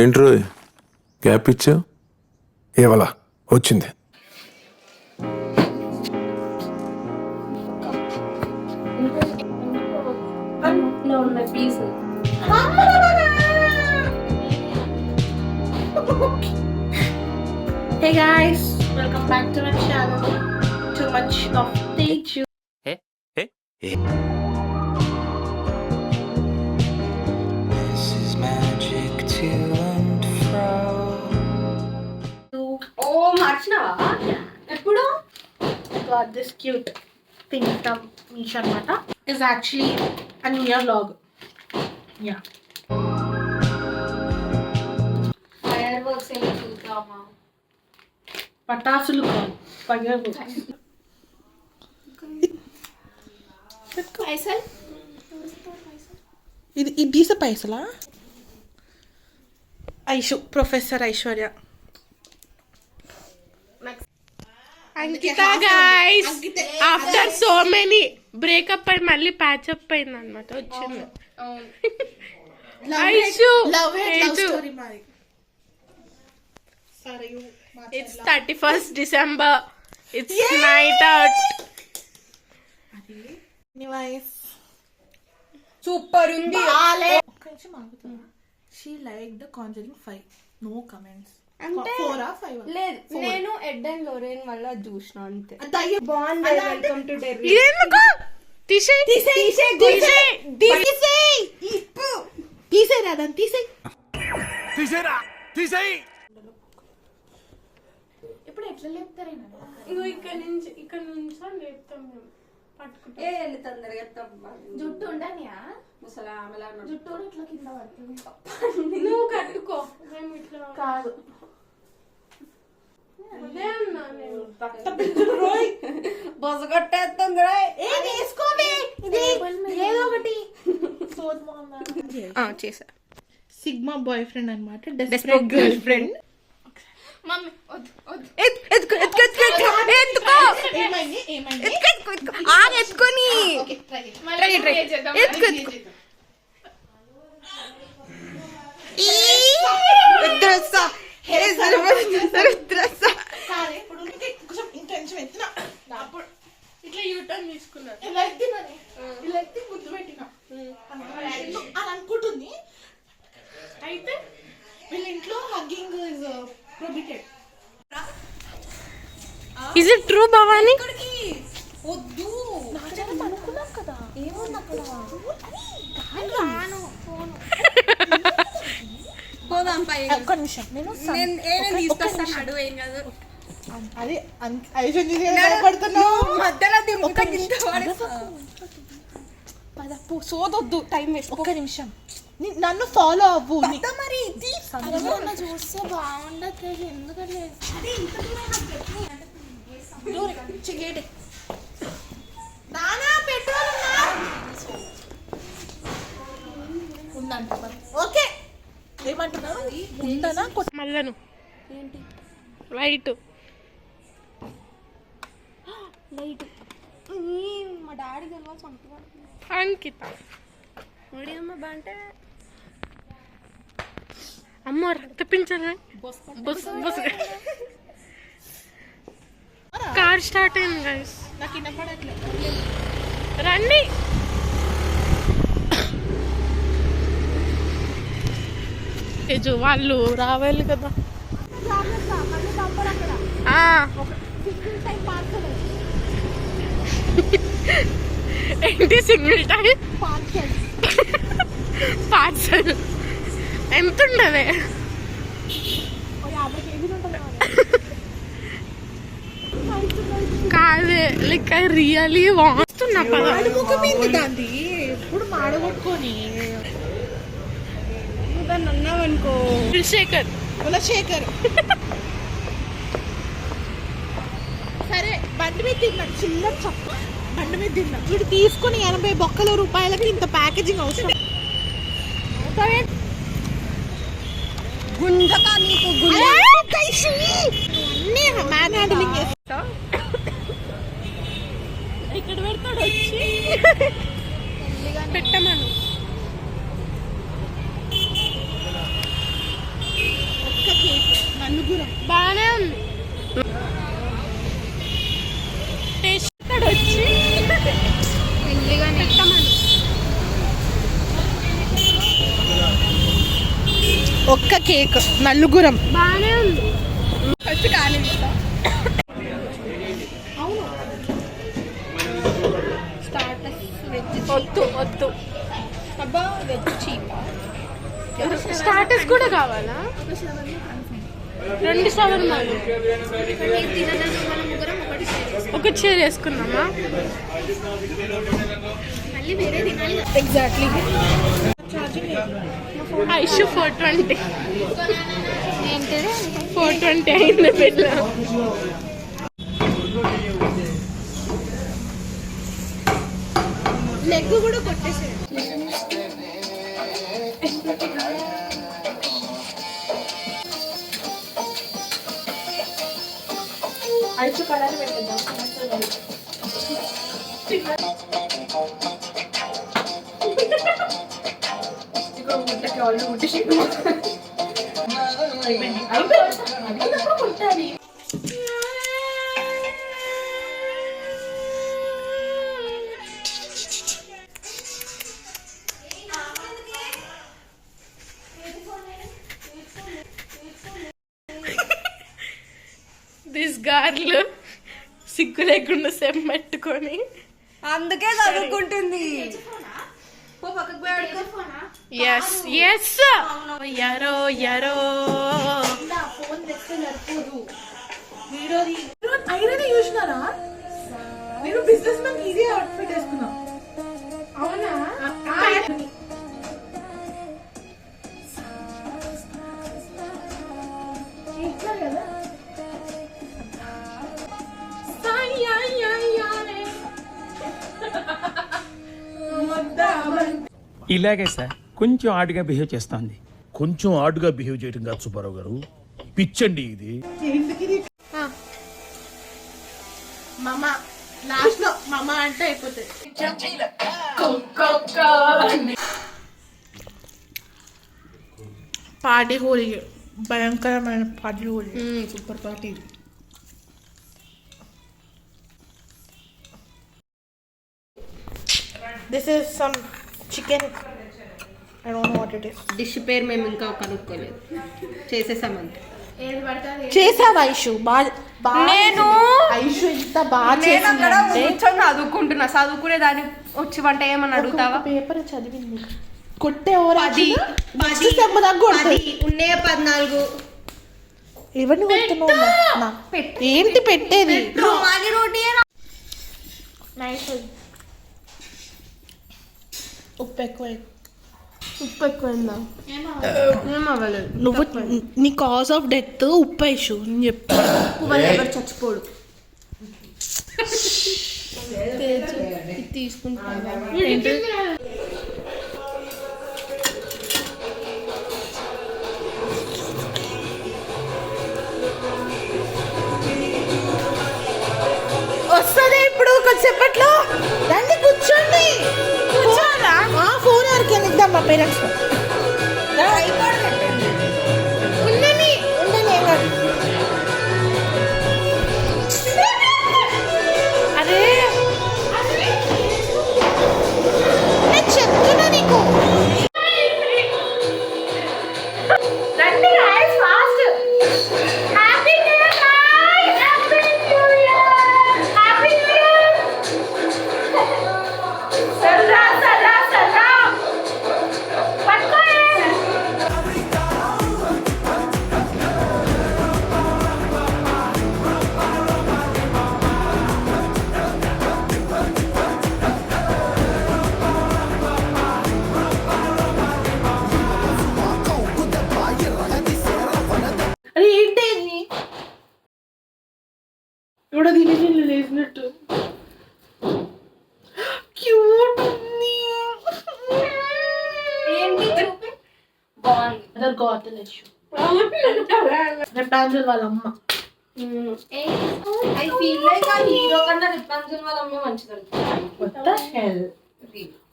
ఏంట్రో gap ఇచ్చావు? ఏవలా వచ్చింది. Hey guys, welcome back to my channel. Too much of Teju. Hey. This is magic to and fro. Oh, marchinava? Eppudu? I got this cute thing from Meesho anamata. It's actually a New Year vlog. Yeah. Fireworks ఏమో చూద్దామా? పటాసులు కాదు, fireworks. పైసలు ఇది డీస పైసలా? Professor Aishwarya. Ankita guys after so many breakup అయి మళ్ళీ patch up అయింది అనమాట వచ్చింది. Aishu it's 31st December. It's night out. Super ఉంది. She like the conjuring 5. No comments. అంటే 4 or 5? లేదు, నేను ఎడ్ అండ్ లోరెన్ వల్ల చూసిన అంతే. బాగుంది. Welcome to Derry. ఇదెందుకు తీసేయ్ తీసేయ్ రాదని తీసేయ్. తీసేయ్. ఇప్పుడు ఎట్లా లేపుతారేనా? ఇగో ఇక్కడ నుంచి లేపుతాం మేము పట్టుకుంటాం. ఏ తొందరగా జుట్టు ఉండనియా? ముసలామలా జుట్టు కూడా ఇట్లా కింద పడుతుంది. నువ్వు కట్టుకో, మేము ఇట్లా కాదు. అదే అన్నా నేను. బొస కొట్టేస్తుంది. ఏదో ఒకటి చేసా. సిగ్మా బాయ్ ఫ్రెండ్ అనమాట. Desperate girl friend. మమ్మీ వద్దు వద్దు. ఎత్తుకొని ఇట్లా యూటర్న్ తీసుకున్నారు. గుర్తు పెట్టిన అని అనుకుంటుంది. అయితే వీళ్ళ ఇంట్లో hugging is prohibited. Is it true Bhavani? వద్దు అనుకున్నాం కదా. ఏముంది అక్కడ? పోదాం పై. ఒక్క నిమిషం నేను తీసుకొస్తాను. ఏం కాదు. అది ఐశ్వర్య మధ్యలో దింపుతా కింద సోదొద్దు. Time waste. ఒక్క నిమిషం నన్ను ఫాలో అవ్వు. మరి చూస్తే బాగుండదు. ఎందుకంటే ఉందంట. ఓకే ఏమంటున్నారు? ఉందనా మళ్ళను రైట్ మా డాడీ గెలవాల్సి అంటున్నాడు. అంకిత ఒడి అమ్మ బాంటే అమ్మో రక్తపించరా. కార్ స్టార్ట్ అయింది గైస్. నాకు వినపడట్లేదు. రండి. తేజు వాళ్ళు రావాలి కదా. ఏంటి సింగిల్ టైం పార్సల్ ఎంత ఉండదే? కాదే లైక్ ఐ రియలీ వాస్తున్నా పద. దాన్ని ఎప్పుడు మాడగొట్టుకొని దాన్ని అన్నావనుకో కులశేఖర్ సరే బండి మీద తిన్నా. చిల్లర చప్ప బండి మీద తిన్నా. వీడు తీసుకుని 80 బొక్కల రూపాయలకి ఇంత ప్యాకేజింగ్ అవసరం. గుంజకా నీకు మ్యాన్ హ్యాండిలింగ్ చేస్తా. ఇక్కడ పెడతాడు వచ్చి పెట్టమను. బాగానే ఉంది. టేస్ట్ వచ్చి పెట్టమను. ఒక్క కేక్ నలుగురం. బాగానే ఉంది. వచ్చి కానీ వద్దు వద్దు. అబ్బా వెజ్ చీపా. స్టార్టర్స్ కూడా కావాలా? 2 షవర్మాలు ఒకటి షేర్ చేసుకున్నామా? ఎగ్జాక్ట్లీ. ఐషు 420 420 అయింది బిల్. లెగ్ కూడా కొట్టేసాడు. ఐసు కలర్ పెట్టేద్దాం. ముట్టకి ఆల్రెడీ ముట్టేసి కొట్టాలి. దిస్ గార్ల్ సిగ్గు లేకుండా సెమ్మెట్టుకొని అందుకే చదువుకుంటుంది. ఎస్ ఎస్ యారో యారో ఫోన్ తెస్తే సరిపోదు. ఐరన్ చూసినారా? నేను బిజినెస్ మ్యాన్ ఇదే అవుట్ఫిట్ వేసుకున్నా. అవునా? ఇట్లా కదా. ఇలాగే సార్ కొంచెం ఆడుగా బిహేవ్ చేస్తోంది. కొంచెం ఆడుగా బిహేవ్ చేయడం కాదు సుబ్బారావు గారు, పిచ్చండి ఇది. మామ లాస్ట్ లో మామ అంటే అయిపోతుంది. పార్టీ హోలీ, భయంకరమైన party Holi. Super party. This is some chicken. I don't know what it is. Dish పేరు మేము ఇంకా కనుక్కోలేదు, చేసేసామంతే. చేసావా ఐషు? నేను ఐషు ఇంత బాగా చేసిందంటే కూర్చొని చదువుకుంటున్నా. చదువుకునే దాన్ని వచ్చి వంట ఏమని అడుగుతావా? పేపర్ చదివింది. కొట్టే ఓవర్ 10 ఉన్నే 14 ఎవరిని కొడుతున్నావు? ఏంటి పెట్టేది? ఉప్పు ఎక్కువైందా? ఏమవ్వలేదు. నువ్వు నీ కాజ్ ఆఫ్ డెత్ ఉప్పు ఐషు అని చెప్పి. ఉప్పు వల్ల ఎవరు చచ్చిపోడు. తీసుకుంటా. వస్తుంది ఇప్పుడు కొంచెంసేపట్లో. రండి కూర్చోండి. ఫోన్ ఎవరికి ఇద్దాం మా పేరెంట్స్. ఉండని అరే నేను చెప్తున్నా నీకు. రండి fast. Happy new year. Happy new year. Happy new year. సర్రా సర్రా సర్రా పట్టుకోండి. అరే ఏంటి ఇది? ఎవడో తినేసి లేచినట్టు క్యూట్ ఉంది. ఏంటి చూపి. బాగుంది. రెపాంజల్ వాళ్ళ అమ్మ. ఐ ఫీల్ లైక్ ఆ హీరో కన్నా రిపాన్సిల్ వాళ్ళ అమ్మే మంచిది. What the hell?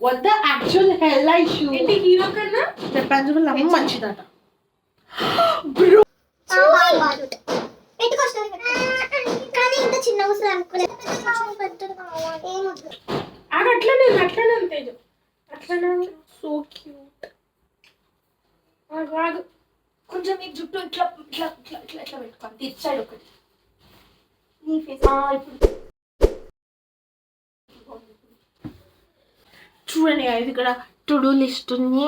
What the actual hell I shoot? ఏంటి హీరో కన్నా రెపాంజల్ వాళ్ళ అమ్మ మంచిదట. బ్రో కానీ ఇంత చిన్న వస్తుంది అనుకోలేదు. అట్లనే తేజు అట్లనే సో క్యూట్. కాదు కొంచెం నీకు జుట్టు ఇట్లా ఇట్లా ఇట్లా ఇట్లా ఇట్లా పెట్టుకోండి. ఇచ్చాడు ఒకటి నీ ఫేస్. ఇప్పుడు చూడండి guys, ఇక్కడ టు డూ లిస్ట్ ఉంది.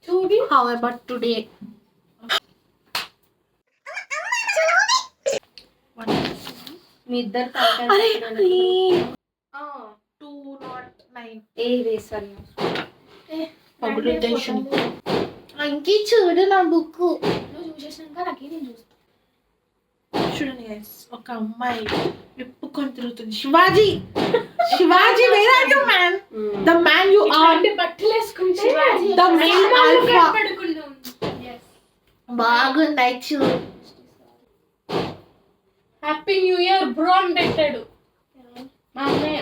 చూడి హౌ అబౌట్ టుడే? మీ ఇద్దరు అరే 209 ఏ వేసారు పబ్లికేషన్. అంకి చూడు నా బుక్. నువ్వు చూసేసినాక నాకే నేను చూస్తాను. చూడండి guys, ఒక అమ్మాయి విప్పుకొని తిరుగుతుంది. Shivaji where are you man? The man you are. బట్టలు వేసుకుంటే ద మేల్ ఆల్ఫా. పడుకున్నాం. బాగుంది actual. Happy new year bro అని పెట్టాడు మా అన్నయ్య.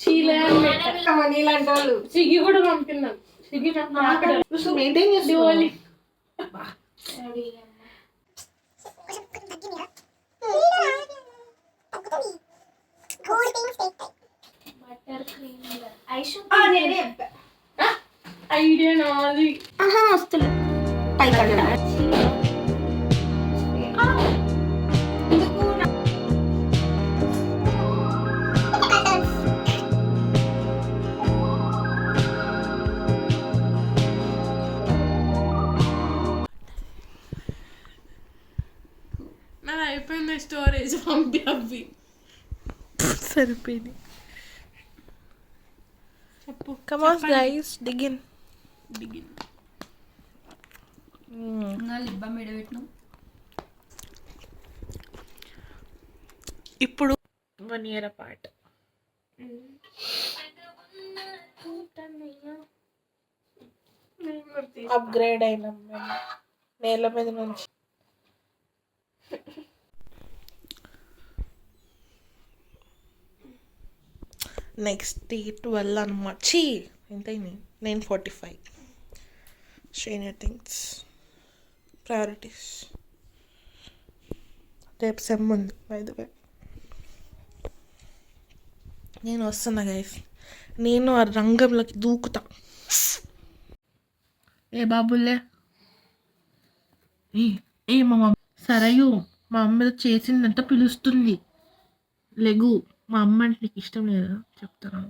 చీలే అని పెట్టాడు. నీలాంటి వాళ్ళు స్విగ్గీ కూడా పంపిన్నాను. Swiggy maintain Diwali. Butter cream Aishu నేనే చెప్పా. ఐడియా నాది. వస్తుంది పైకి నాది అయిపోయింది స్టోరేజ్. పంపి అవి సరిపోయింది. చెప్పు. Come on guys, dig in. ఇప్పుడు 1 year apart. అప్గ్రేడ్ అయినాం మేము నేల మీద నుంచి. నెక్స్ట్ డే 12 అనమాట. ఎంతైంది? 9:45. Stranger Things, priorities. రేపు సెమ్ ఉంది బై ద వే. నేను వస్తున్నా గైస్. నేను ఆ రంగంలోకి దూకుతా. ఏ బాబులే ఏ మా మమ్మ సరయు మా అమ్మ ఏదో చేసిందంట పిలుస్తుంది. లెగు. మా అమ్మ అంటే నీకు ఇష్టం లేదా చెప్తాను.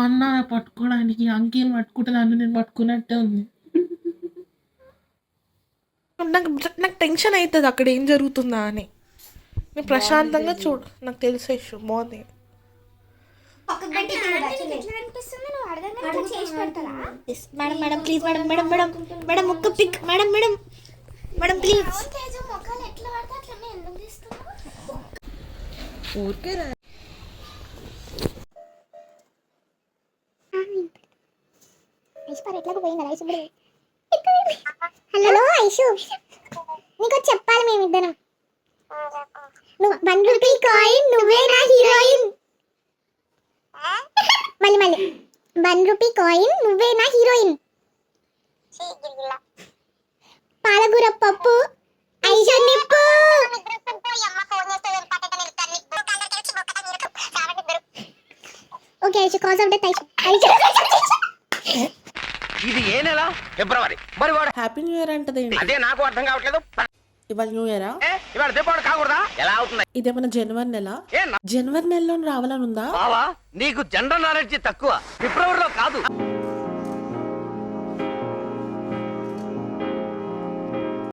అన్న పట్టుకోవడానికి అంకేం పట్టుకుంటే నన్ను నేను పట్టుకున్నట్టే ఉంది. నాకు టెన్షన్ అవుతుంది అక్కడ ఏం జరుగుతుందా అని. నేను ప్రశాంతంగా చూడు, నాకు తెలిసే ఇష్యూ బాగుంది. Madam madam please madam madam madam madam ఒక్క pic madam madam madam please. ఊరికే హలో ఐషు, నీకు చెప్పాలి మేమిద్దరం. నువ్వు 1 రూపీ కాయిన్, నువ్వే నా హీరోయిన్. మళ్ళీ 1 రూపీ కాయిన్, నువ్వే నా హీరోయిన్. పాలకూర పప్పు, ఐషు నిప్పు. Okay Aishu, cause of death Aishu. ఇది ఏ నెల? ఫిబ్రవరి. మరి వాడు హ్యాపీ న్యూ ఇయర్ అంటది. అదే నాకు అర్థం కావట్లేదు. ఇవాళ న్యూ ఇయరా? ఇవాళ దీపావళి కాకూడదా? ఎలా అవుతుంది? ఇదేమన్నా జనవరి నెల? జనవరి నెలలో రావాలని ఉందా? బావా నీకు జనరల్ నాలెడ్జ్ తక్కువ. ఫిబ్రవరిలో కాదు